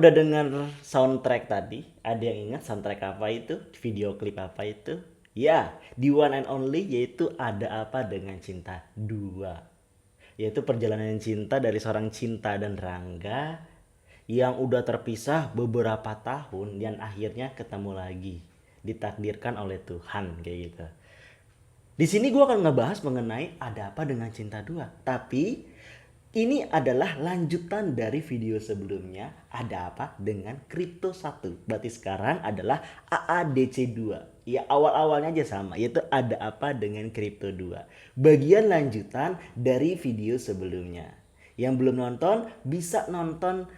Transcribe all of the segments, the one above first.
udah dengar soundtrack tadi? Ada yang ingat soundtrack apa itu? Video klip apa itu? Ya, di One and Only yaitu Ada Apa Dengan Cinta 2. Yaitu perjalanan cinta dari seorang Cinta dan Rangga yang udah terpisah beberapa tahun dan akhirnya ketemu lagi. Ditakdirkan oleh Tuhan kayak gitu. Di sini gue akan ngebahas mengenai Ada Apa Dengan Cinta 2. Tapi ini adalah lanjutan dari video sebelumnya Ada Apa Dengan Kripto 1. Berarti sekarang adalah AADC 2. Ya awal-awalnya aja sama, yaitu Ada Apa Dengan Kripto 2. Bagian lanjutan dari video sebelumnya. Yang belum nonton bisa nonton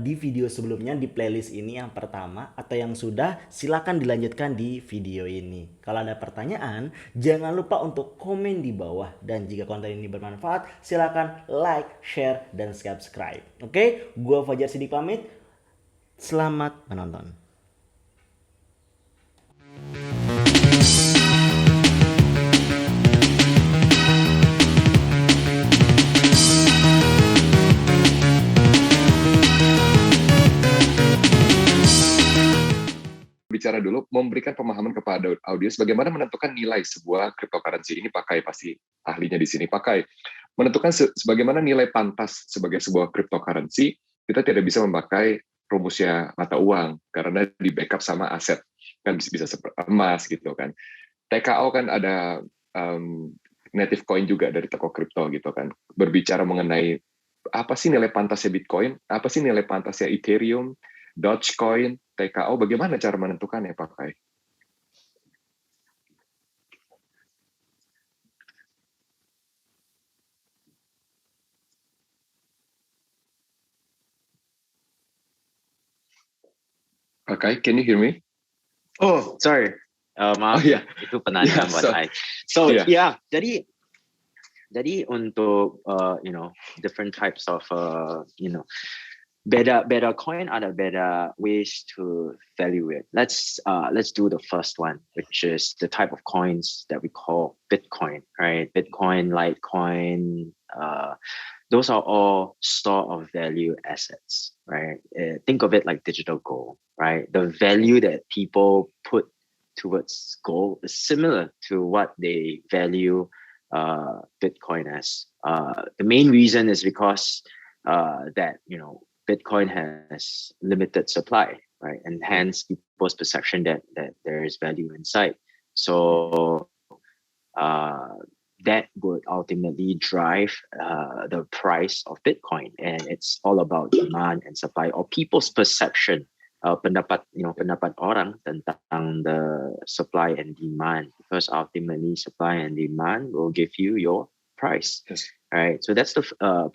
di video sebelumnya di playlist ini yang pertama, atau yang sudah silakan dilanjutkan di video ini. Kalau ada pertanyaan jangan lupa untuk komen di bawah, dan jika konten ini bermanfaat silakan like, share, dan subscribe. Oke, gua Fajar Sidik pamit. Selamat menonton. Bicara dulu, memberikan pemahaman kepada audiens bagaimana menentukan nilai sebuah cryptocurrency. Ini pakai pasti ahlinya di sini pakai. Menentukan sebagaimana nilai pantas sebagai sebuah cryptocurrency, kita tidak bisa memakai rumusnya mata uang karena di backup sama aset, kan bisa seperti emas gitu kan. TKO kan ada native coin juga dari toko kripto gitu kan. Berbicara mengenai apa sih nilai pantasnya Bitcoin, apa sih nilai pantasnya Ethereum, Dogecoin, TKO, bagaimana cara menentukannya, Pak Kai? Pak Kai, can you hear me? Oh, sorry. Maaf, yeah. itu penanya buat I. So, jadi untuk different types of better coin ada better ways to value it. Let's do the first one, which is the type of coins that we call Bitcoin, right? Bitcoin, Litecoin, those are all store of value assets, right? Think of it like digital gold, right? The value that people put towards gold is similar to what they value Bitcoin as. The main reason is because that Bitcoin has limited supply, right? And hence people's perception that there is value inside. So that would ultimately drive the price of Bitcoin, and it's all about demand and supply, or people's perception, pendapat orang tentang the supply and demand, because ultimately supply and demand will give you your price. Yes. Right, so that's the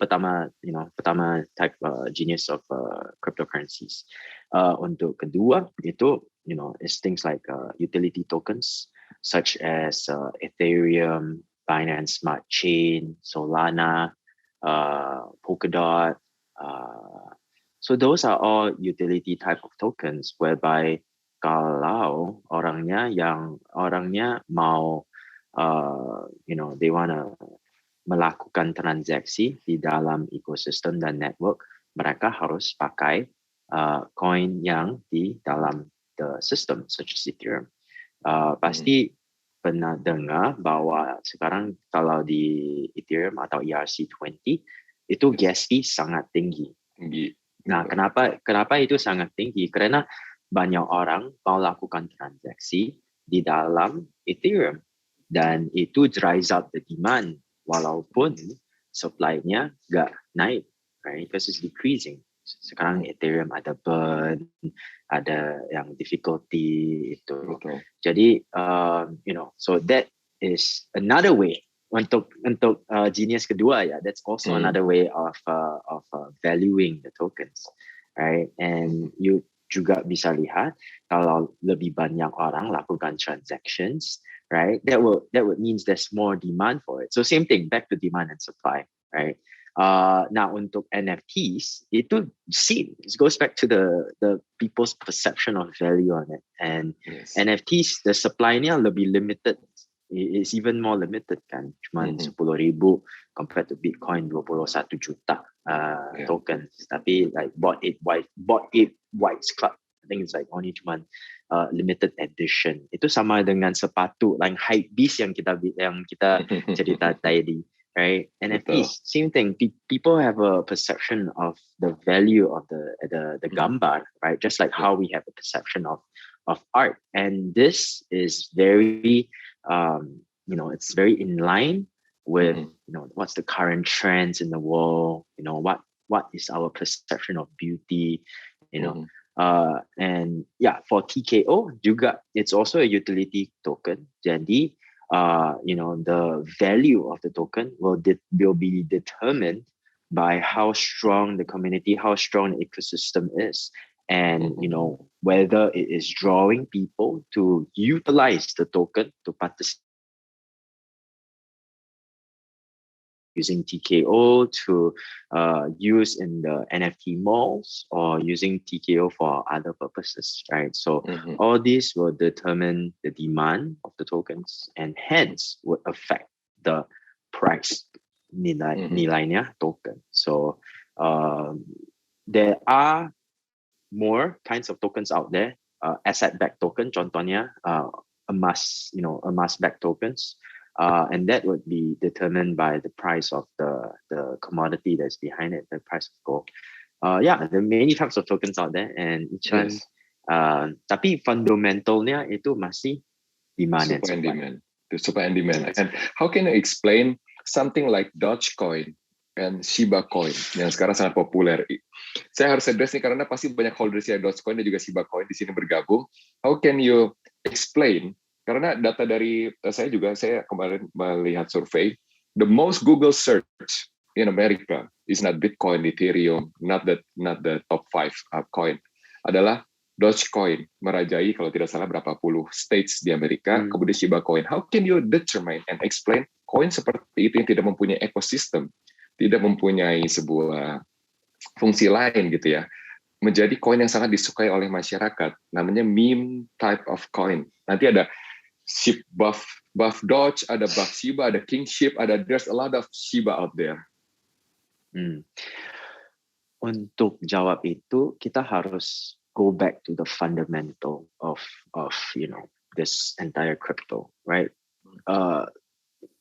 pertama type genius of cryptocurrencies. Untuk kedua itu is things like utility tokens such as Ethereum, Binance Smart Chain, Solana, Polkadot. So those are all utility type of tokens whereby kalau orangnya mau they wanna melakukan transaksi di dalam ekosistem dan network, mereka harus pakai coin yang di dalam the system such as Ethereum. Pasti pernah dengar bahwa sekarang kalau di Ethereum atau ERC20 itu gas fee sangat tinggi. Nah, kenapa itu sangat tinggi? Karena banyak orang mau lakukan transaksi di dalam Ethereum dan itu drives up the demand walaupun supply-nya nggak naik, right? Because it's decreasing. Sekarang Ethereum ada burn, ada yang difficulty itu. Okay. Jadi, so that is another way untuk genius kedua ya. That's also another way of valuing the tokens, right? And you juga bisa lihat kalau lebih banyak orang lakukan transactions, right? That would means there's more demand for it. So same thing, back to demand and supply, right? Now untuk NFTs itu it goes back to the people's perception of value on it, and yes. NFTs the supply-nya lebih limited, it's even more limited kan, cuma 10,000 compared to Bitcoin 21 juta, tokens, tapi like bought it White's Club. I think it's like only cuma limited edition. Itu sama dengan sepatu like hype beast yang kita cerita tadi, right? NFTs, same thing. People have a perception of the value of the gambar, right? Just like how we have a perception of art, and this is very it's very in line with what's the current trends in the world, what is our perception of beauty, and yeah, for TKO juga, it's also a utility token. Jadi the value of the token will be determined by how strong the community, how strong the ecosystem is, and whether it is drawing people to utilize the token to participate using TKO to use in the NFT malls or using TKO for other purposes, right? So all these will determine the demand of the tokens and hence would affect the price nilainya token. So there are more kinds of tokens out there. Asset-backed token, contohnya emas-backed tokens. And that would be determined by the price of the commodity that's behind it, the price of gold. There are many types of tokens out there, and each one, tapi fundamentalnya itu masih demand and supply. Supply and demand. And how can you explain something like Dogecoin and Shiba Coin yang sekarang sangat populer? Saya harus address nih karena pasti banyak holders ya Dogecoin dan juga Shiba Coin di sini bergabung. How can you explain? Karena data dari saya kemarin melihat survei, the most Google search in America is not Bitcoin, Ethereum, not the top 5 coin, adalah Dogecoin, merajai kalau tidak salah berapa puluh states di Amerika, kemudian Shiba Coin. How can you determine and explain koin seperti itu yang tidak mempunyai ekosistem, tidak mempunyai sebuah fungsi lain gitu ya, menjadi koin yang sangat disukai oleh masyarakat, namanya meme type of coin. Nanti ada buff Doge, ada buff Shiba, ada King Shib, there's a lot of Shiba out there. Untuk jawab itu, kita harus go back to the fundamental of this entire crypto, right?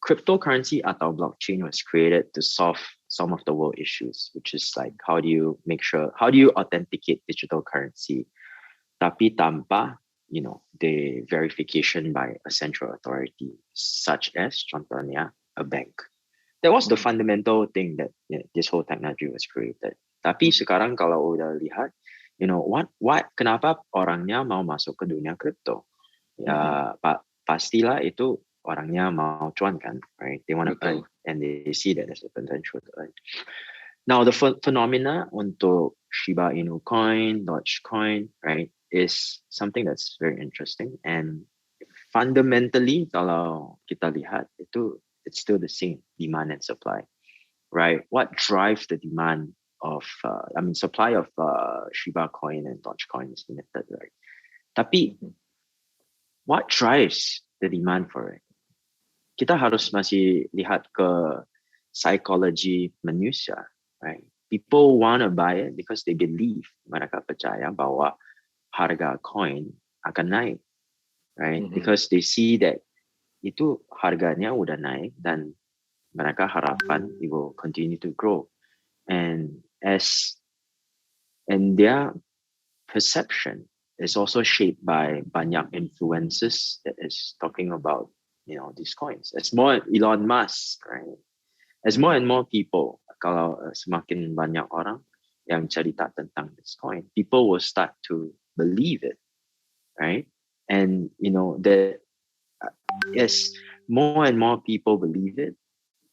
Cryptocurrency atau blockchain was created to solve some of the world issues, which is like how do you authenticate digital currency, tapi tanpa the verification by a central authority, such as contohnya a bank. That was the fundamental thing that this whole technology was created. Tapi sekarang kalau udah lihat, kenapa orangnya mau masuk ke dunia kripto? Ya, pastilah itu orangnya mau cuan kan, right? They want to earn, and they see that there's a potential to earn. Now the phenomena untuk Shiba Inu coin, Dogecoin, right, is something that's very interesting, and fundamentally kalau kita lihat it's still the same, demand and supply, right? What drives the demand of supply of Shiba coin and Dogecoin is limited, right? Tapi what drives the demand for it? Kita harus masih lihat ke psychology manusia, right? People want to buy it because they believe, mereka percaya bahwa harga coin akan naik, right? Because they see that itu harganya udah naik dan mereka harapan it will continue to grow, and their perception is also shaped by banyak influences that is talking about these coins. As more Elon Musk, right? As more and more people, kalau semakin banyak orang yang cerita tentang this coin, people will start to believe it, right? And that as more and more people believe it,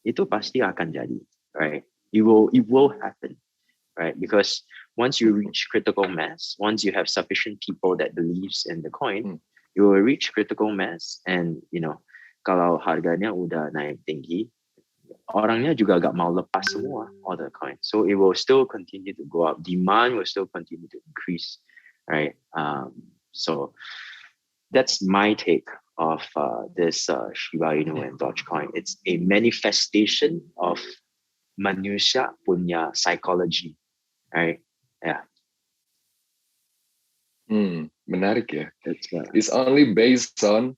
itu pasti akan jadi, right? It will happen, right? Because once you reach critical mass, once you have sufficient people that believes in the coin, you will reach critical mass, and kalau harganya udah naik tinggi, orangnya juga gak mau lepas semua all the coin, so it will still continue to go up. Demand will still continue to increase, right? So that's my take of this Shiba Inu and Dogecoin. It's a manifestation of manusia punya psychology, right? Yeah, Menarik ya. that's It's only based on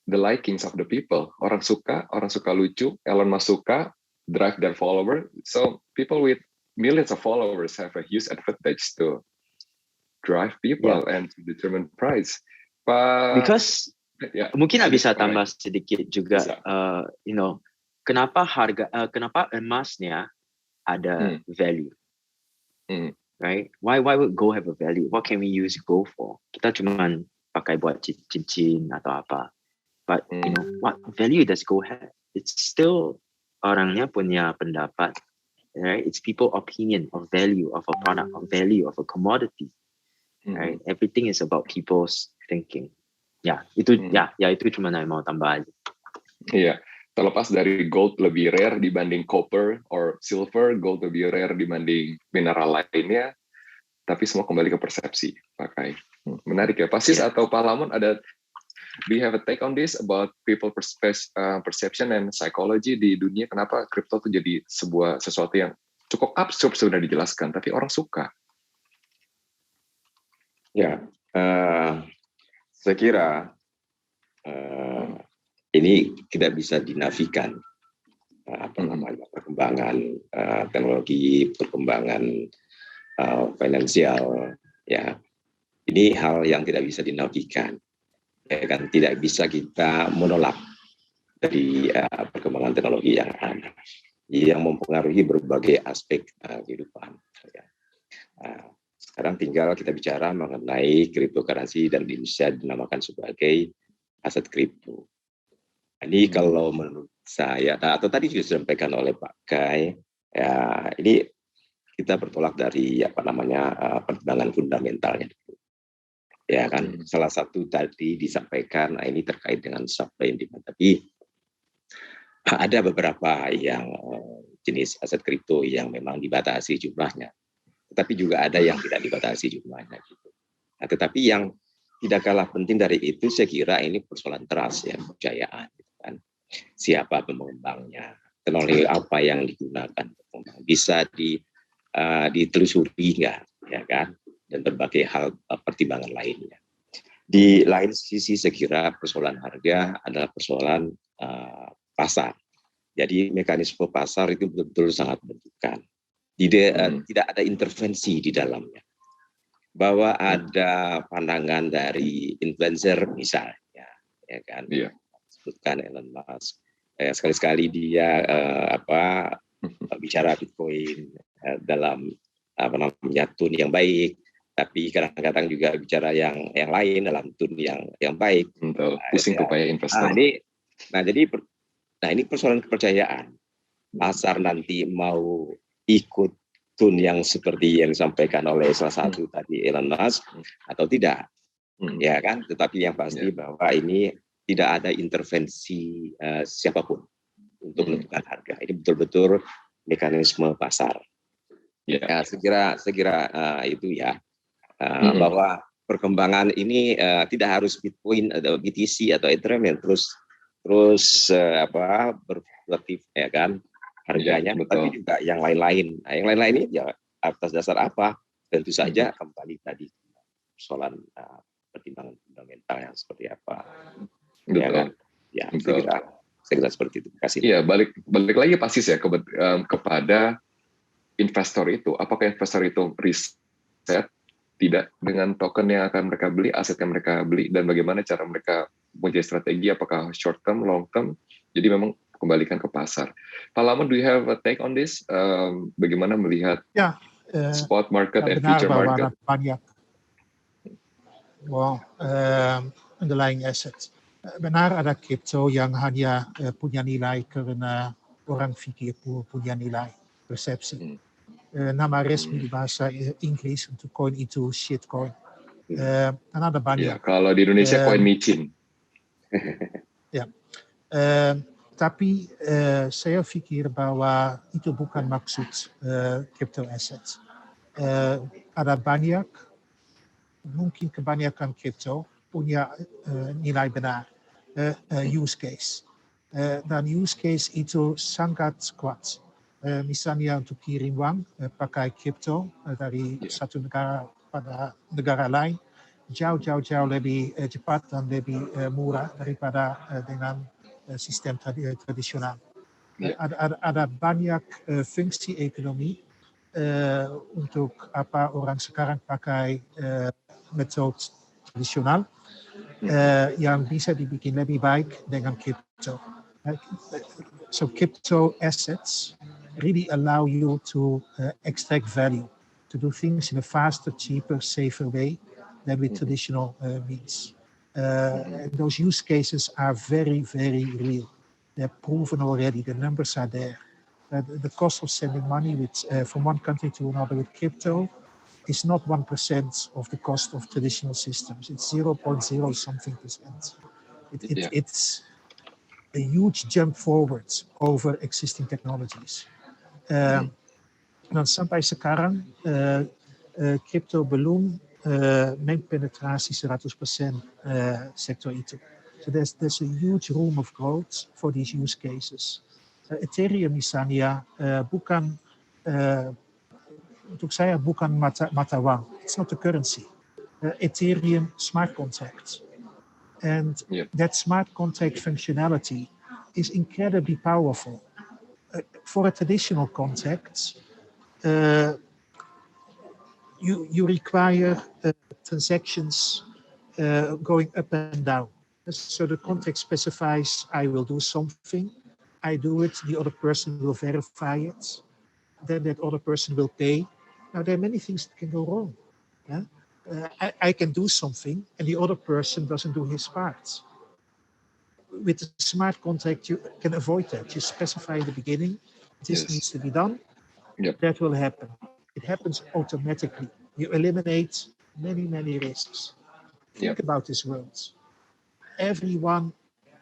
the likings of the people. Orang suka lucu, Elon Musk suka, drive their follower. So people with millions of followers have a huge advantage to drive people and to determine price. because mungkin bisa tambah sedikit juga, bisa. kenapa emasnya ada value, right? Why would gold have a value? What can we use gold for? Kita cuman pakai buat cincin atau apa. But what value does gold have? It's still orangnya punya pendapat, right? It's people opinion of value of a product, of value of a commodity, right? Everything is about people's thinking. Itu cuma yang mau tambah aja. Iya, terlepas dari gold lebih rare dibanding copper or silver, gold lebih rare dibanding mineral lainnya, tapi semua kembali ke persepsi pakai. Menarik ya, Pak Sis atau Pak Lamon do you have a take on this about people perception and psychology di dunia? Kenapa crypto itu jadi sesuatu yang cukup absurd sudah dijelaskan, tapi orang suka? Ya, saya kira ini tidak bisa dinafikan perkembangan teknologi, perkembangan finansial, ya. Ini hal yang tidak bisa dinafikan. Ya kan, tidak bisa kita menolak dari perkembangan teknologi yang ada, yang mempengaruhi berbagai aspek kehidupan. Ya. Sekarang tinggal kita bicara mengenai cryptocurrency dan di Indonesia dinamakan sebagai aset kripto. Ini kalau menurut saya, atau tadi juga disampaikan oleh Pak Kai, ya ini kita bertolak dari pertimbangan fundamentalnya. Ya kan, salah satu tadi disampaikan ini terkait dengan supply and demand. Tapi ada beberapa yang jenis aset kripto yang memang dibatasi jumlahnya, tetapi juga ada yang tidak dibatasi jumlahnya gitu. Nah, tetapi yang tidak kalah penting dari itu, saya kira ini persoalan trust ya, kepercayaan gitu kan. Siapa pengembangnya, teknologi apa yang digunakan, bisa ditelusuri nggak, ya kan? Dan berbagai hal pertimbangan lainnya. Di lain sisi saya kira persoalan harga adalah persoalan pasar. Jadi mekanisme pasar itu betul-betul sangat menentukan. Tidak ada intervensi di dalamnya. Bahwa ada pandangan dari influencer misalnya, ya kan? Sebutkan Elon Musk. Sekali-sekali dia bicara Bitcoin dalam tune yang baik. Tapi kadang-kadang juga bicara yang lain dalam tune yang baik. Pusing kepala investor. Ini persoalan kepercayaan. Pasar nanti mau ikut tune yang seperti yang disampaikan oleh salah satu tadi Elon Musk atau tidak, ya kan? Tetapi yang pasti bahwa ini tidak ada intervensi siapapun untuk menentukan harga. Ini betul-betul mekanisme pasar. Ya, saya kira itu ya. Bahwa perkembangan ini tidak harus Bitcoin atau BTC atau Ethereum yang terus berfluktuatif ya kan harganya, tapi juga yang lain-lain. Nah, yang lain-lain ini ya atas dasar apa? Tentu saja kembali tadi persoalan pertimbangan fundamental yang seperti apa. Ya kan? Ya, saya kira seperti itu. Terima kasih. Iya, balik lagi pasti ya kepada investor itu. Apakah investor itu riset tidak dengan token yang akan mereka beli, aset yang mereka beli, dan bagaimana cara mereka punya strategi, apakah short term, long term, jadi memang kembalikan ke pasar. Pak Lamon, do you have a take on this? Bagaimana melihat spot market and future market? Banyak underlying assets. Benar ada crypto yang hanya punya nilai karena orang fikir punya nilai, persepsi. Nama resmi di bahasa Inggris untuk koin itu shitcoin. Dan ada banyak. Ya, kalau di Indonesia koin micin. Ya, tapi saya pikir bahwa itu bukan maksud crypto assets. Ada banyak, mungkin kebanyakan crypto punya nilai benar, use case. Dan use case itu sangat kuat. Misalnya untuk kirim uang pakai kripto dari satu negara pada negara lain jauh lebih cepat dan lebih murah daripada dengan sistem tradisional. Ada banyak fungsi ekonomi untuk apa orang sekarang pakai metode tradisional yang bisa dibikin lebih baik dengan kripto. So crypto assets really allow you to extract value, to do things in a faster, cheaper, safer way than with traditional means. And those use cases are very real. They're proven already. The numbers are there. The cost of sending money from one country to another with crypto is not 1% of the cost of traditional systems. It's 0.0 something percent. It's a huge jump forward over existing technologies. Dan sampai sekarang crypto belum mempenetrasi 100% sektor itu. So there's a huge room of growth for these use cases. Ethereum misalnya bukan untuk saya bukan mata uang. It's not a currency. Ethereum smart contract. And that smart contract functionality is incredibly powerful. For a traditional contract, you require transactions going up and down. So the contract specifies, I will do something, I do it, the other person will verify it, then that other person will pay. Now there are many things that can go wrong. Yeah? I can do something and the other person doesn't do his part. With the smart contract, you can avoid that. You specify in the beginning, this needs to be done, that will happen. It happens automatically. You eliminate many risks. Think about this world. Everyone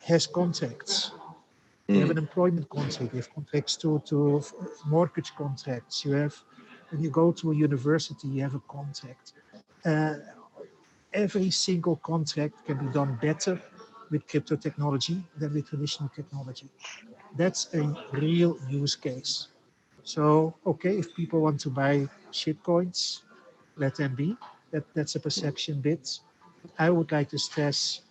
has contracts. You have an employment contract, you have contracts to mortgage contracts, when you go to a university, you have a contract. Every single contract can be done better with crypto technology than with traditional technology. That's a real use case. So, okay, if people want to buy shitcoins, let them be. That's a perception bit. I would like to stress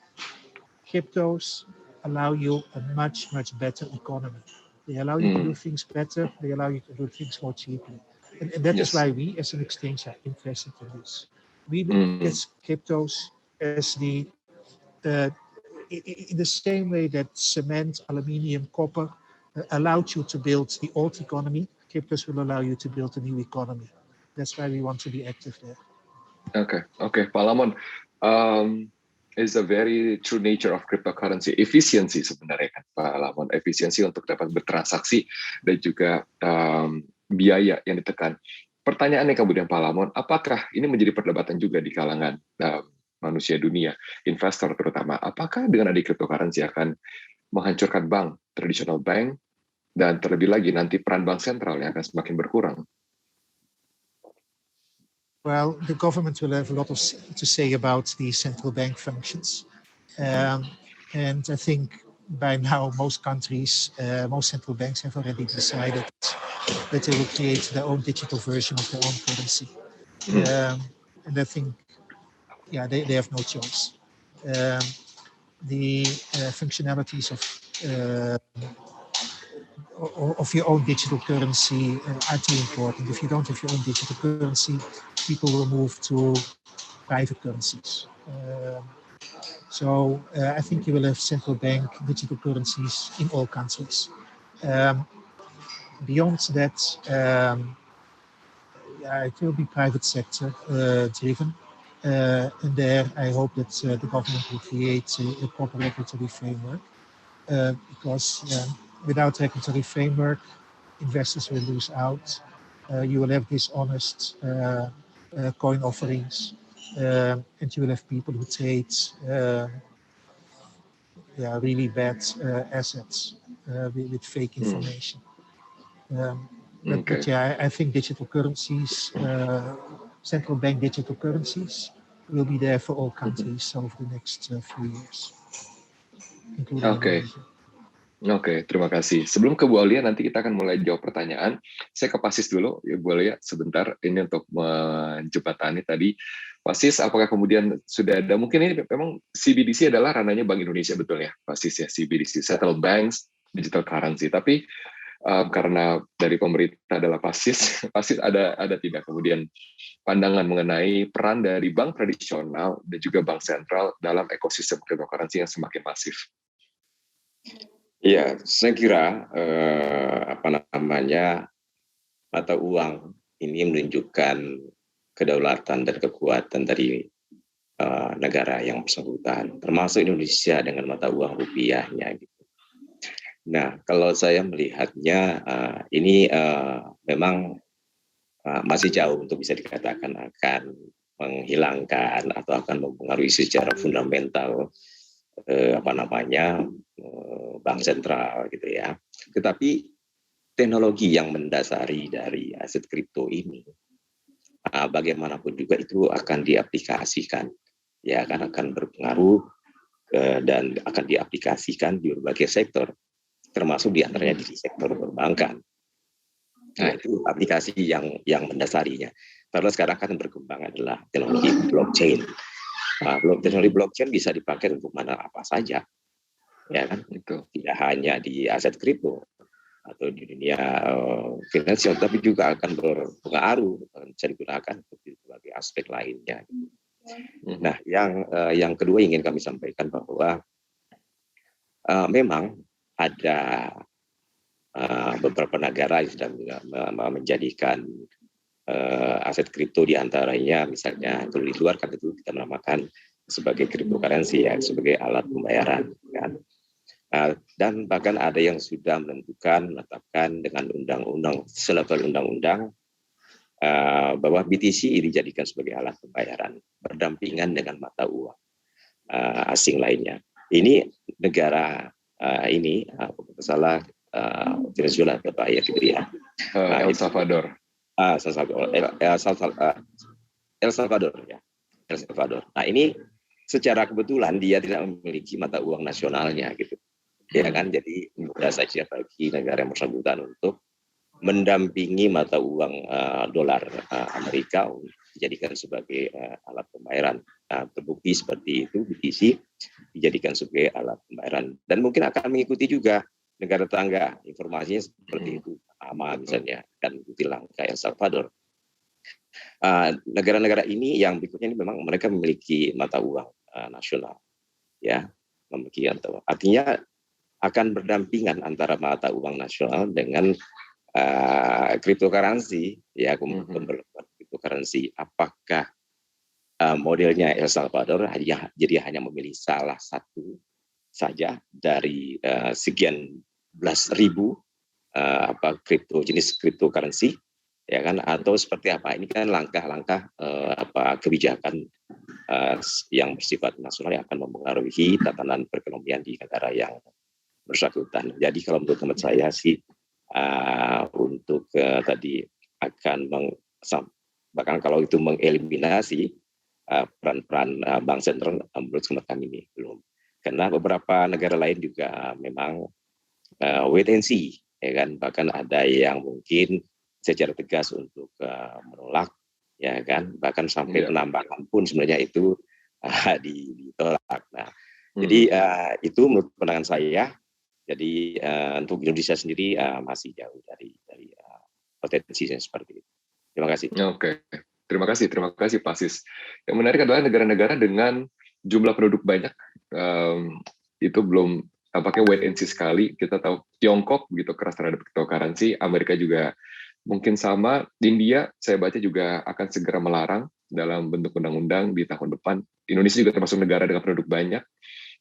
cryptos allow you a much better economy. They allow you to do things better. They allow you to do things more cheaply. And that is why we, as an exchange, are interested in this. We look at cryptos as in the same way that cement, aluminium, copper allowed you to build the old economy, cryptos will allow you to build a new economy. That's why we want to be active there. Okay, Pak Lamon. Is a very true nature of cryptocurrency. Efisiensi sebenarnya kan Pak Lamon. Efisiensi untuk dapat bertransaksi dan juga biaya yang ditekan. Pertanyaannya kemudian Pak Lamon, apakah ini menjadi perdebatan juga di kalangan manusia dunia, investor terutama, apakah dengan ada cryptocurrency akan menghancurkan bank, traditional bank, dan terlebih lagi nanti peran bank sentral yang akan semakin berkurang? Well, the government will have a lot to say about the central bank functions. And I think by now most countries, most central banks have already decided that they will create their own digital version of their own currency. And I think, they have no choice. The functionalities of your own digital currency are too important. If you don't have your own digital currency, people will move to private currencies. So I think you will have central bank digital currencies in all countries. Beyond that, it will be private sector driven. And there I hope that the government will create a proper regulatory framework because without regulatory framework, investors will lose out. You will have dishonest coin offerings, and you will have people who trade really bad assets with fake information. But I think digital currencies, central bank digital currencies, will be there for all countries over the next few years, including Indonesia. Oke, terima kasih. Sebelum ke Bu Aulia, nanti kita akan mulai jawab pertanyaan. Saya ke Pasis dulu, ya Bu Aulia, sebentar. Ini untuk menjembatani tadi. Pasis, apakah kemudian sudah ada, mungkin ini memang CBDC adalah ranahnya Bank Indonesia, betul ya? Pasis ya, CBDC, Settle Banks, Digital Currency. Tapi karena dari pemerintah adalah Pasis, Pasis ada tidak kemudian pandangan mengenai peran dari bank tradisional dan juga bank sentral dalam ekosistem cryptocurrency yang semakin masif? Ya, saya kira apa namanya mata uang ini menunjukkan kedaulatan dan kekuatan dari negara yang bersangkutan, termasuk Indonesia dengan mata uang rupiahnya. Gitu. Nah, kalau saya melihatnya ini memang masih jauh untuk bisa dikatakan akan menghilangkan atau akan mempengaruhi secara fundamental apa namanya bank sentral gitu ya. Tetapi teknologi yang mendasari dari aset kripto ini bagaimanapun juga itu akan diaplikasikan ya akan berpengaruh dan akan diaplikasikan di berbagai sektor termasuk diantaranya di sektor perbankan. Nah itu aplikasi yang mendasarinya. Karena sekarang kan berkembang adalah teknologi blockchain. Teknologi blockchain bisa dipakai untuk mana apa saja, ya kan? Itu tidak hanya di aset kripto atau di dunia finansial, tapi juga akan berpengaruh bisa digunakan untuk berbagai aspek lainnya. Nah, yang kedua ingin kami sampaikan bahwa memang ada beberapa negara yang sudah menjadikan aset kripto diantaranya misalnya kalau di luar kan itu kita menamakan sebagai cryptocurrency ya sebagai alat pembayaran kan. Dan bahkan ada yang sudah menetapkan dengan undang-undang selevel undang-undang bahwa BTC dijadikan sebagai alat pembayaran berdampingan dengan mata uang asing lainnya. Ini negara ini salah Venezuela atau ya gitu ya. El Salvador. El Salvador ya. El Salvador. Nah ini secara kebetulan dia tidak memiliki mata uang nasionalnya gitu. Ya kan, jadi mudah saja bagi negara yang bersangkutan untuk mendampingi mata uang dolar Amerika dijadikan sebagai alat pembayaran. Terbukti seperti itu BTC dijadikan sebagai alat pembayaran dan mungkin akan mengikuti juga negara tetangga informasinya seperti itu sama misalnya dan ikuti langkah El Salvador. Negara-negara ini yang berikutnya ini memang mereka memiliki mata uang nasional ya memiliki artinya akan berdampingan antara mata uang nasional dengan cryptocurrency ya cryptocurrency. Apakah modelnya El Salvador jadi hanya memilih salah satu saja dari sekian belas ribu jenis cryptocurrency ya kan atau seperti apa ini kan langkah-langkah kebijakan yang bersifat nasional yang akan mempengaruhi tatanan perekonomian di negara yang bersangkutan. Jadi kalau menurut teman saya sih untuk tadi akan bahkan kalau itu mengeliminasi peran-peran bank sentral menurut kami ini belum. Karena beberapa negara lain juga memang wait and see, ya kan. Bahkan ada yang mungkin secara tegas untuk menolak, ya kan. Bahkan sampai penambahan pun sebenarnya itu ditolak. Nah, jadi itu menurut pandangan saya. Jadi untuk Indonesia sendiri masih jauh dari potensinya seperti itu. Terima kasih. Oke, terima kasih Pak Sis. Yang menarik adalah negara-negara dengan jumlah penduduk banyak itu belum tampaknya wait and see sekali. Kita tahu Tiongkok begitu keras terhadap cryptocurrency, Amerika juga mungkin sama. India saya baca juga akan segera melarang dalam bentuk undang-undang di tahun depan. Indonesia juga termasuk negara dengan penduduk banyak.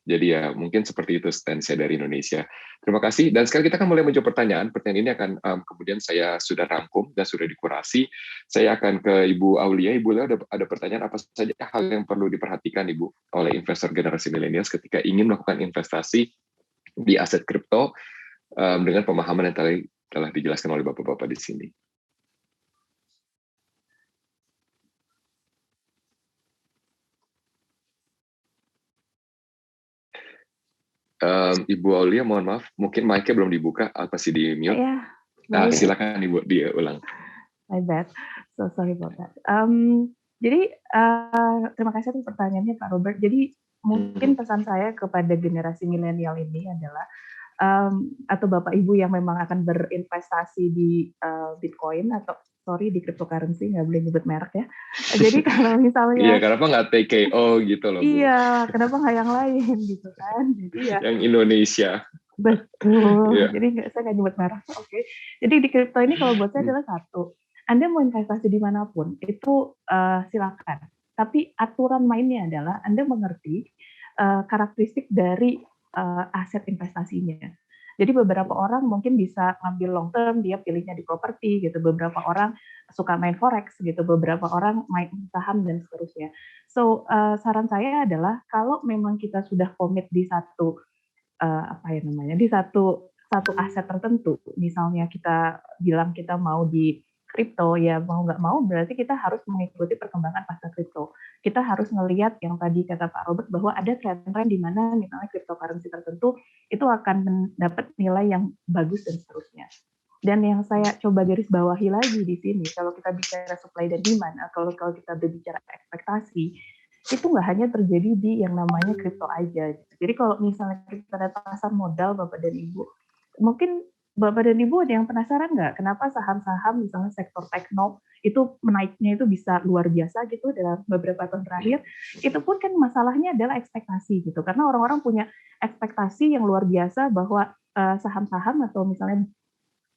Jadi ya mungkin seperti itu stand saya dari Indonesia. Terima kasih. Dan sekarang kita akan mulai menjawab pertanyaan. Pertanyaan ini akan kemudian saya sudah rangkum dan sudah dikurasi. Saya akan ke Ibu Aulia. Ibu Aulia ada pertanyaan apa saja hal yang perlu diperhatikan Ibu oleh investor generasi milenial ketika ingin melakukan investasi di aset kripto dengan pemahaman yang telah dijelaskan oleh Bapak-Bapak di sini. Ibu Aulia, mohon maaf, mungkin mic-nya belum dibuka, masih di mute. Ya, baik. Silakan Ibu diulang. My bad. So sorry about that. Jadi terima kasih atas pertanyaannya Pak Robert. Jadi mungkin pesan saya kepada generasi milenial ini adalah atau Bapak Ibu yang memang akan berinvestasi di Bitcoin atau di cryptocurrency, nggak boleh nyebut merek ya. Jadi kalau misalnya Iya, kenapa nggak TKO gitu loh, Bu? Iya, kenapa nggak yang lain gitu kan? Jadi ya. Yang Indonesia. Betul. Jadi saya nggak nyebut merek. Oke. Jadi di kripto ini kalau buat saya adalah satu. Anda mau investasi dimanapun itu silakan. Tapi aturan mainnya adalah Anda mengerti karakteristik dari aset investasinya. Jadi beberapa orang mungkin bisa ngambil long term, dia pilihnya di properti gitu. Beberapa orang suka main forex gitu. Beberapa orang main saham dan seterusnya. So saran saya adalah kalau memang kita sudah komit di satu di satu aset tertentu, misalnya kita bilang kita mau di kripto, ya mau nggak mau berarti kita harus mengikuti perkembangan pasar kripto. Kita harus melihat yang tadi kata Pak Robert bahwa ada tren-tren di mana misalnya cryptocurrency tertentu itu akan mendapat nilai yang bagus dan seterusnya. Dan yang saya coba garis bawahi lagi di sini, kalau kita bicara supply dan demand, kalau kita berbicara ekspektasi, itu nggak hanya terjadi di yang namanya kripto aja. Jadi kalau misalnya kita ada pasar modal, Bapak dan Ibu, mungkin Bapak dan Ibu ada yang penasaran nggak kenapa saham-saham misalnya sektor tekno itu menaiknya itu bisa luar biasa gitu dalam beberapa tahun terakhir. Itu pun kan masalahnya adalah ekspektasi gitu, karena orang-orang punya ekspektasi yang luar biasa bahwa saham-saham atau misalnya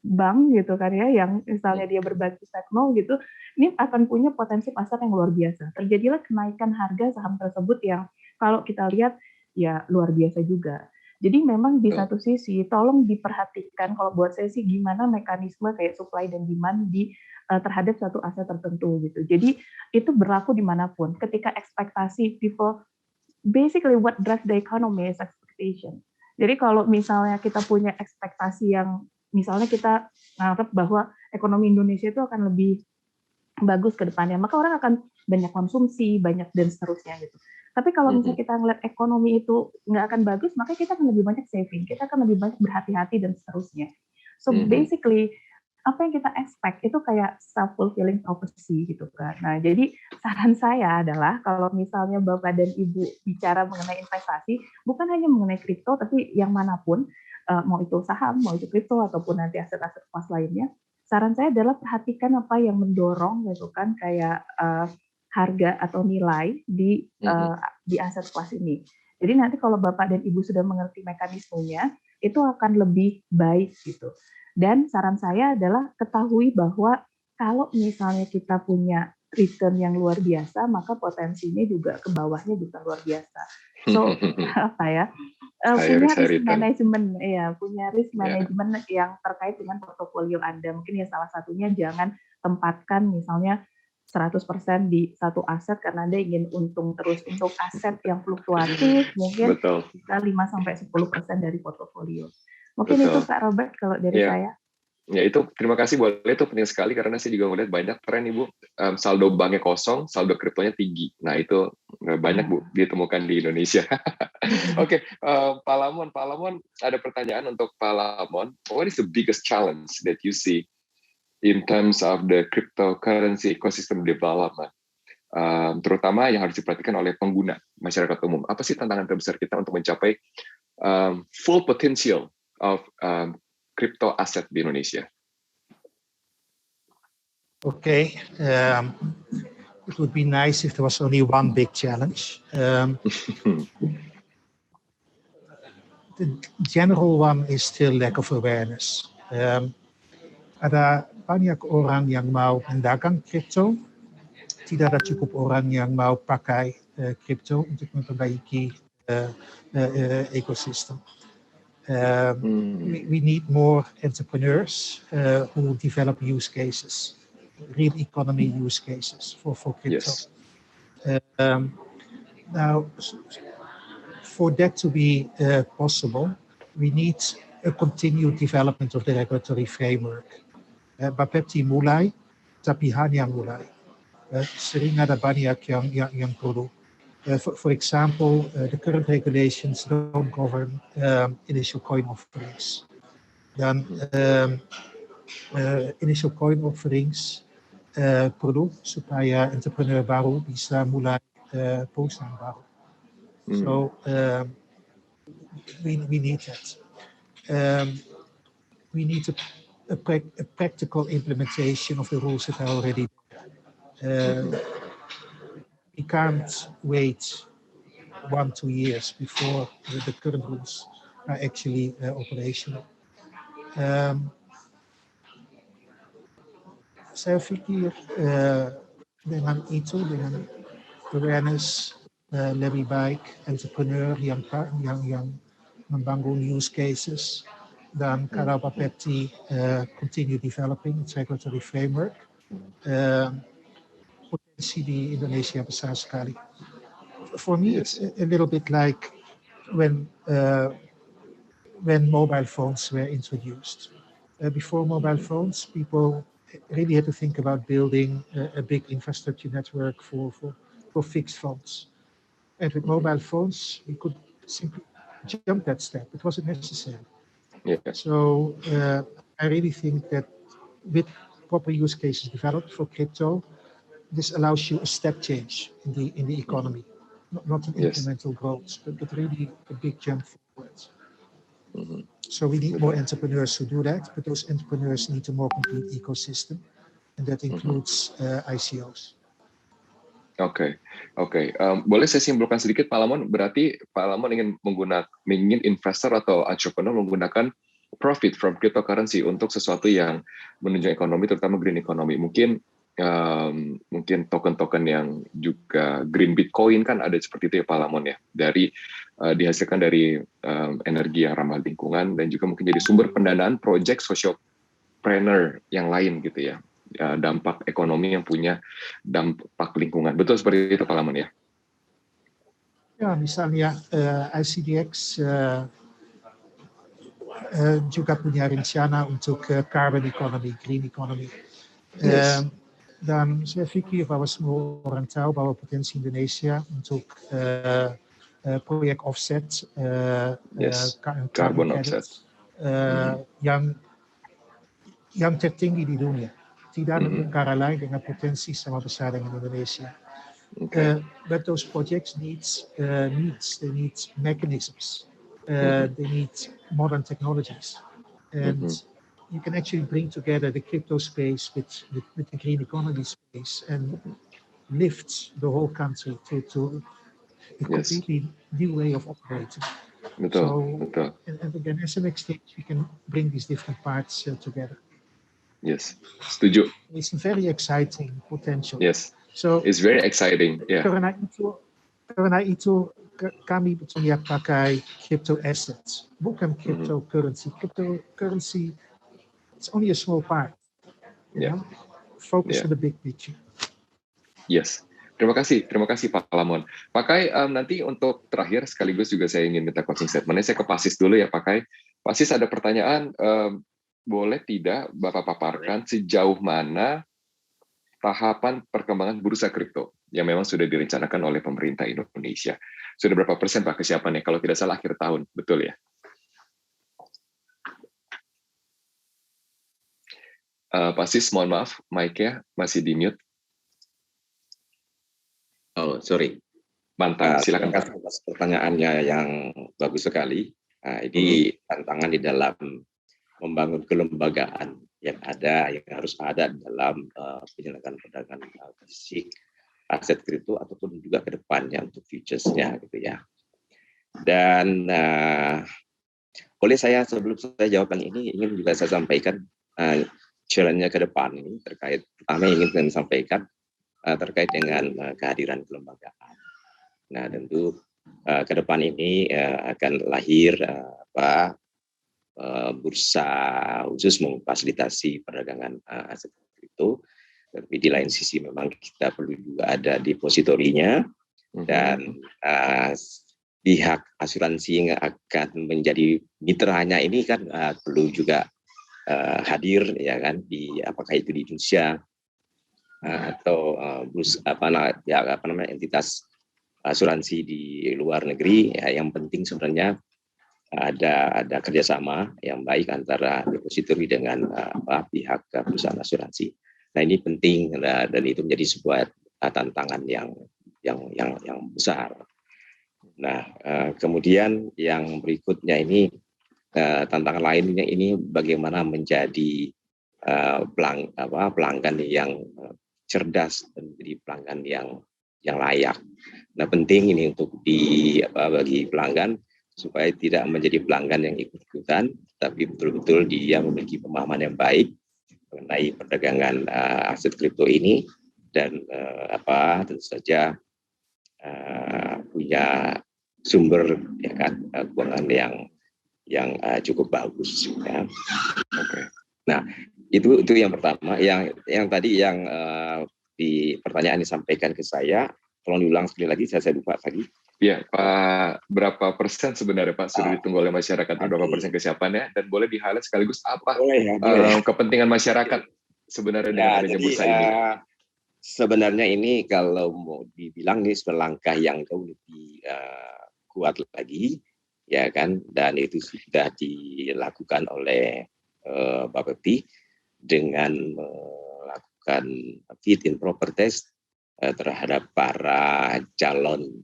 bank gitu kan ya, yang misalnya dia berbasis tekno gitu, ini akan punya potensi pasar yang luar biasa. Terjadilah kenaikan harga saham tersebut yang kalau kita lihat ya luar biasa juga. Jadi memang di satu sisi tolong diperhatikan kalau buat saya sih gimana mekanisme kayak supply dan demand di terhadap satu aset tertentu gitu. Jadi itu berlaku dimanapun. Ketika ekspektasi people, basically what drives the economy is expectation. Jadi kalau misalnya kita punya ekspektasi yang misalnya kita nganggap bahwa ekonomi Indonesia itu akan lebih bagus ke depannya, maka orang akan banyak konsumsi, banyak dan seterusnya gitu. Tapi kalau misalnya kita ngeliat ekonomi itu nggak akan bagus, maka kita akan lebih banyak saving, kita akan lebih banyak berhati-hati dan seterusnya. So basically apa yang kita expect itu kayak self-fulfilling prophecy gitu kan. Nah jadi saran saya adalah kalau misalnya Bapak dan Ibu bicara mengenai investasi, bukan hanya mengenai kripto, tapi yang manapun, mau itu saham, mau itu kripto, ataupun nanti aset-aset kelas lainnya, saran saya adalah perhatikan apa yang mendorong gitu kan, kayak harga atau nilai di aset kelas ini. Jadi nanti kalau Bapak dan Ibu sudah mengerti mekanismenya, itu akan lebih baik gitu. Dan saran saya adalah ketahui bahwa kalau misalnya kita punya return yang luar biasa, maka potensinya juga ke bawahnya bisa luar biasa. So punya risk management, punya risk management yang terkait dengan portofolio Anda. Mungkin ya salah satunya jangan tempatkan misalnya 100% di satu aset karena Anda ingin untung terus. Untuk aset yang fluktuatif mungkin bisa 5-10% dari portofolio. Mungkin itu Pak Robert kalau dari saya. Ya itu terima kasih boleh, itu penting sekali karena saya juga melihat banyak tren Ibu, saldo banknya kosong, saldo kriptonya tinggi. Nah itu banyak Bu ditemukan di Indonesia. Oke, Pak Lamon ada pertanyaan untuk Pak Lamon. What is the biggest challenge that you see in terms of the cryptocurrency ecosystem development, terutama yang harus diperhatikan oleh pengguna masyarakat umum? Apa sih tantangan terbesar kita untuk mencapai full potential of crypto asset di Indonesia? Okay, it would be nice if there was only one big challenge. The general one is still lack of awareness. Ada banyak orang yang mau mendagang kripto, tidak ada cukup orang yang mau pakai kripto untuk memperbaiki ekosistem. We need more entrepreneurs who develop use cases, real economy use cases for crypto. Yes. Now, for that to be possible, we need a continued development of the regulatory framework. Bapepti mulai, tapi hanya mulai. Sering ada banyak yang perlu. For example, the current regulations don't govern initial coin offerings. Dan initial coin offerings perlu supaya entrepreneur baru bisa mulai perusahaan baru. So we need that. We need a practical implementation of the rules that are already there. We can't wait 1-2 years before the current rules are actually operational. Saya pikir dengan awareness lebih baik entrepreneur yang membangun use cases, dan kalau Bapepti continue developing its regulatory framework, potensi di Indonesia besar sekali. For me, it's a little bit like when mobile phones were introduced. Before mobile phones, people really had to think about building a big infrastructure network for fixed phones. And with mobile phones, we could simply jump that step. It wasn't necessary. Yeah. So I really think that with proper use cases developed for crypto, this allows you a step change in the economy. Not an incremental growth, but really a big jump forward. So we need more entrepreneurs who do that, but those entrepreneurs need a more complete ecosystem, and that includes ICOs. Oke. Boleh saya simpulkan sedikit, Pak Lamon? Berarti Pak Lamon ingin investor atau entrepreneur menggunakan profit from cryptocurrency untuk sesuatu yang menunjang ekonomi, terutama green economy. Mungkin token-token yang juga green Bitcoin kan ada seperti itu ya, Pak Lamon ya. Dihasilkan dari energi yang ramah lingkungan, dan juga mungkin jadi sumber pendanaan project sociopreneur yang lain gitu ya. Dampak ekonomi yang punya dampak lingkungan. Betul seperti itu Pak Lamon ya? Ya, misalnya ICDX juga punya rencana untuk carbon economy, green economy. Dan saya pikir bahwa semua orang tahu bahwa potensi Indonesia untuk proyek offset, carbon offset, yang tertinggi di dunia. Tidak ada negara lain dengan potensi sama besar dengan Indonesia. But those projects they need mechanisms, they need modern technologies, and you can actually bring together the crypto space with the green economy space and lift the whole country to a completely new way of operating. Betul. And again, as an exchange, we can bring these different parts together. Yes, setuju. It's very exciting potential. Yes, so it's very exciting. Yeah. Karena itu kami banyak pakai crypto assets, bukan cryptocurrency. Cryptocurrency, it's only a small part. Focus on the big picture. Yes. Terima kasih Pak Lamon. Pak Kai, nanti untuk terakhir sekaligus juga saya ingin minta closing statement. Saya ke Pak Sis dulu ya Pak Kai. Pak Sis ada pertanyaan. Boleh tidak Bapak paparkan sejauh mana tahapan perkembangan bursa kripto yang memang sudah direncanakan oleh pemerintah Indonesia? Sudah berapa persen Pak kesiapannya? Kalau tidak salah akhir tahun, betul ya? Pak Sis, mohon maaf, mic-nya masih di mute. Oh, sorry. Mantap, silakan Pak. Pertanyaannya yang bagus sekali. Ini tantangan di dalam membangun kelembagaan yang harus ada dalam penyelenggaraan perdagangan fisik aset kripto ataupun juga ke depannya untuk futures-nya gitu ya. Dan boleh saya sebelum saya jawabkan ini ingin juga saya sampaikan challenge-nya ke depan ini terkait pertama ingin saya sampaikan terkait dengan kehadiran kelembagaan. Nah, tentu ke depan ini akan lahir bursa khusus memfasilitasi perdagangan aset kripto, tapi di lain sisi memang kita perlu juga ada depositorinya dan pihak asuransi yang akan menjadi mitranya ini kan perlu juga hadir ya kan di apakah itu di Indonesia atau entitas asuransi di luar negeri, ya, yang penting sebenarnya ada kerjasama yang baik antara depository dengan pihak perusahaan asuransi. Nah ini penting dan itu menjadi sebuah tantangan yang besar. Nah kemudian yang berikutnya ini tantangan lainnya ini bagaimana menjadi pelanggan yang cerdas dan menjadi pelanggan yang layak. Nah penting ini untuk bagi pelanggan supaya tidak menjadi pelanggan yang ikut-ikutan, tapi betul-betul dia memiliki pemahaman yang baik mengenai perdagangan aset kripto ini dan tentu saja punya sumber ya kan keuangan yang cukup bagus. Ya. Oke. Nah itu yang pertama. Yang tadi yang di pertanyaan disampaikan ke saya, tolong diulang sekali lagi, saya lupa tadi. Ya, Pak, berapa persen sebenarnya Pak sudah ditunggu oleh masyarakat? Berapa persen kesiapannya? Dan boleh di-highlight sekaligus apa kepentingan masyarakat sebenarnya dengan adanya bursa ini? Sebenarnya ini kalau mau dibilang ini sebuah langkah yang jauh lebih kuat lagi, ya kan? Dan itu sudah dilakukan oleh Bapepti dengan melakukan fit and proper test terhadap para calon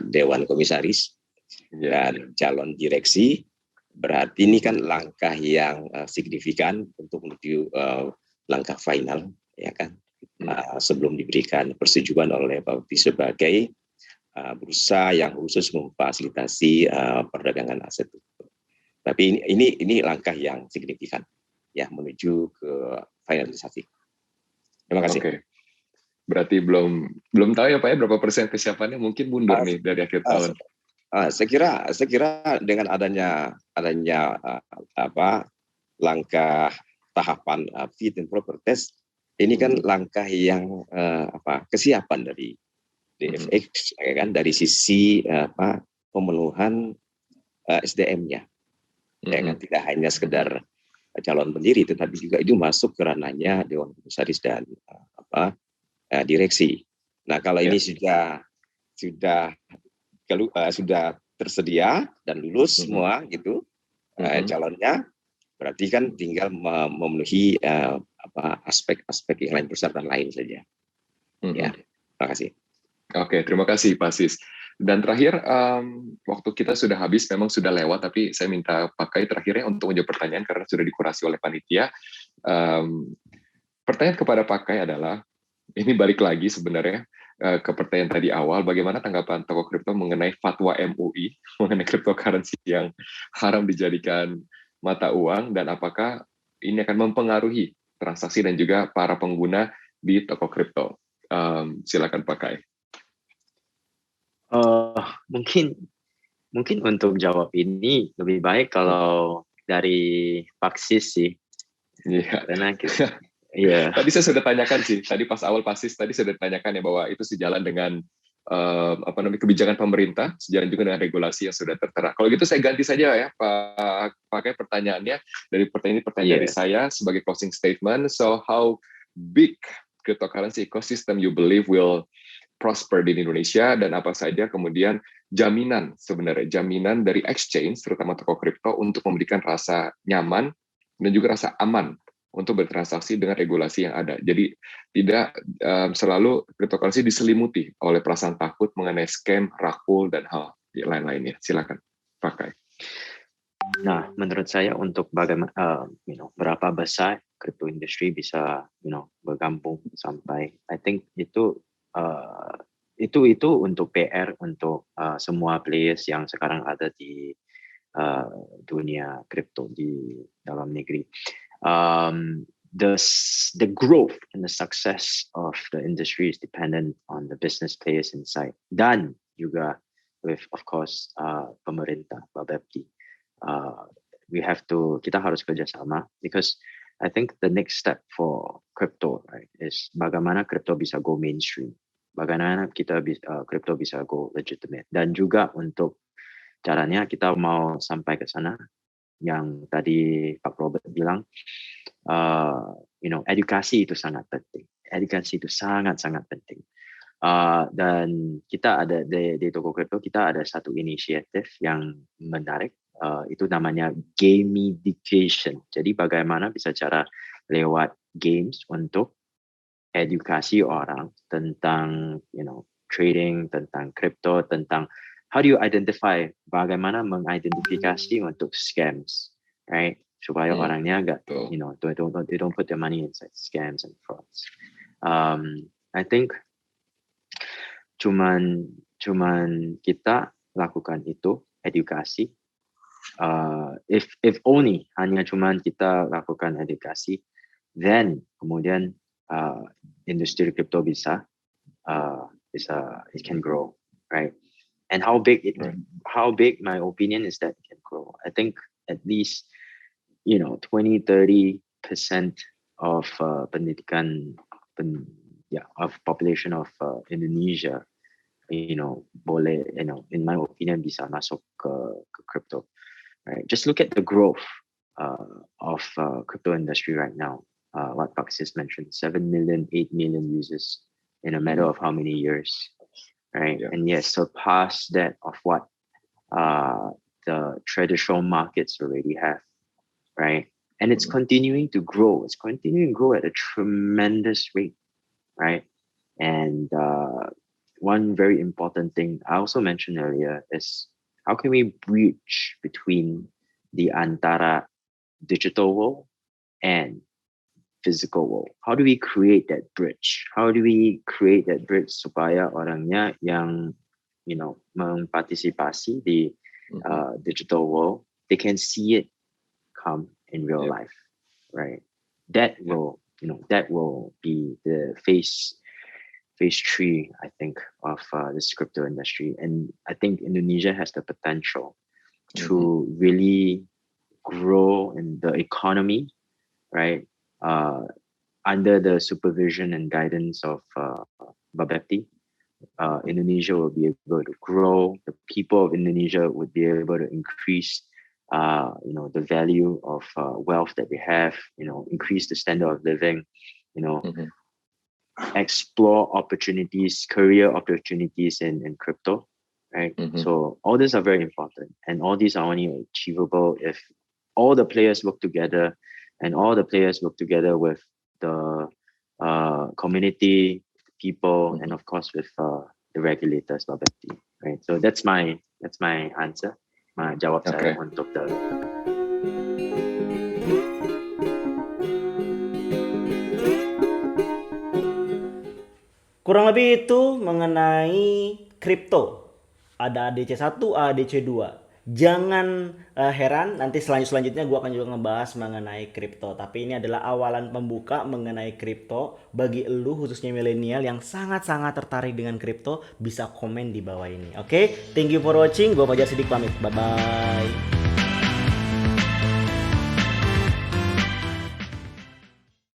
Dewan Komisaris dan calon direksi. Berarti ini kan langkah yang signifikan untuk menuju langkah final, ya kan? Sebelum diberikan persetujuan oleh Bapepti sebagai bursa yang khusus memfasilitasi perdagangan aset. Tapi ini langkah yang signifikan ya menuju ke finalisasi. Terima kasih. Oke. Berarti belum tahu ya Pak ya berapa persen kesiapannya, mungkin mundur nih dari akhir tahun. Saya kira dengan adanya langkah tahapan fit and proper test ini kan langkah yang kesiapan dari DFX ya kan, dari sisi pemenuhan SDM-nya. Ya kan, tidak hanya sekedar calon pendiri, tetapi juga itu masuk ke ranahnya Dewan Komisaris dan direksi. Nah kalau ini sudah tersedia dan lulus semua gitu calonnya, berarti kan tinggal memenuhi aspek-aspek yang lain, persyaratan lain saja. Ya, terima kasih. Oke, terima kasih Pak Sis. Dan terakhir, waktu kita sudah habis, memang sudah lewat, tapi saya minta pakai terakhirnya untuk menjawab pertanyaan karena sudah dikurasi oleh panitia. Pertanyaan kepada pakai adalah, ini balik lagi sebenarnya ke pertanyaan tadi awal, bagaimana tanggapan Toko Kripto mengenai fatwa MUI mengenai cryptocurrency yang haram dijadikan mata uang, dan apakah ini akan mempengaruhi transaksi dan juga para pengguna di Toko Kripto? Silakan pakai. Mungkin untuk jawab ini lebih baik kalau dari Pak Sis sih. Iya. Karena kita, iya. Tadi saya sudah tanyakan sih. Tadi pas awal Pak Sis tadi sudah ditanyakan ya bahwa itu sejalan dengan kebijakan pemerintah, sejalan juga dengan regulasi yang sudah tertera. Kalau gitu saya ganti saja ya Pak, pakai pertanyaannya dari pertanyaan dari saya sebagai closing statement. So how big cryptocurrency ecosystem you believe will prosper di Indonesia, dan apa saja kemudian jaminan dari exchange terutama toko kripto untuk memberikan rasa nyaman dan juga rasa aman untuk bertransaksi dengan regulasi yang ada. Jadi tidak selalu cryptocurrency diselimuti oleh perasaan takut mengenai scam, rakul dan hal lain-lainnya. Silakan pakai. Nah, menurut saya untuk bagaimana berapa besar crypto industry bisa bergabung sampai, I think itu untuk PR untuk semua players yang sekarang ada di dunia kripto di dalam negeri. The growth and the success of the industry is dependent on the business players inside, dan juga with of course pemerintah, Bapepti. Kita harus kerjasama, because I think the next step for crypto, right, is bagaimana crypto bisa go mainstream, bagaimana crypto bisa go legitimate, dan juga untuk caranya kita mau sampai ke sana. Yang tadi Pak Robert bilang, edukasi itu sangat penting. Edukasi itu sangat-sangat penting. Dan kita ada di Toko Kripto kita ada satu inisiatif yang menarik, itu namanya gamification. Jadi bagaimana bisa cara lewat games untuk edukasi orang tentang trading, tentang kripto, tentang how do you identify, bagaimana mengidentifikasi untuk scams, right? Supaya orangnya agak they don't put their money inside scams and frauds. I think cuman kita lakukan itu edukasi. If only hanya cuman kita lakukan edukasi, then kemudian industri kripto bisa it can grow, right? And how big my opinion is that it can grow. I think at least 20-30% of pendidikan of population of Indonesia boleh in my opinion bisa masuk ke crypto, right? Just look at the growth of crypto industry right now. What Paksis mentioned, 7 million, 8 million users in a matter of how many years, right? Yeah. And yes, surpass that of what the traditional markets already have, right? And it's continuing to grow. It's continuing to grow at a tremendous rate, right? And one very important thing I also mentioned earlier is how can we bridge between the antara digital world and physical world? How do we create that bridge? How do we create that bridge supaya orangnya yang mempartisipasi di digital world, they can see it come in real life, right? That will be the phase 3, I think, of this crypto industry. And I think Indonesia has the potential to really grow in the economy, right? Under the supervision and guidance of Bapepti, Indonesia will be able to grow. The people of Indonesia would be able to increase, the value of wealth that they have. Increase the standard of living. Explore opportunities, career opportunities in crypto, right? So all these are very important, and all these are only achievable if all the players work together, and all the players work together with the community, people, and of course with the regulators, Bapepti, right? So that's my answer. Jawab saya untuk the. Kurang lebih itu mengenai kripto. Ada ADC1, ADC2. Jangan heran, nanti selanjutnya gue akan juga ngebahas mengenai kripto. Tapi ini adalah awalan pembuka mengenai kripto. Bagi elu khususnya milenial yang sangat-sangat tertarik dengan kripto, bisa komen di bawah ini. Oke, thank you for watching. Gue Fajar Sidik pamit. Bye-bye.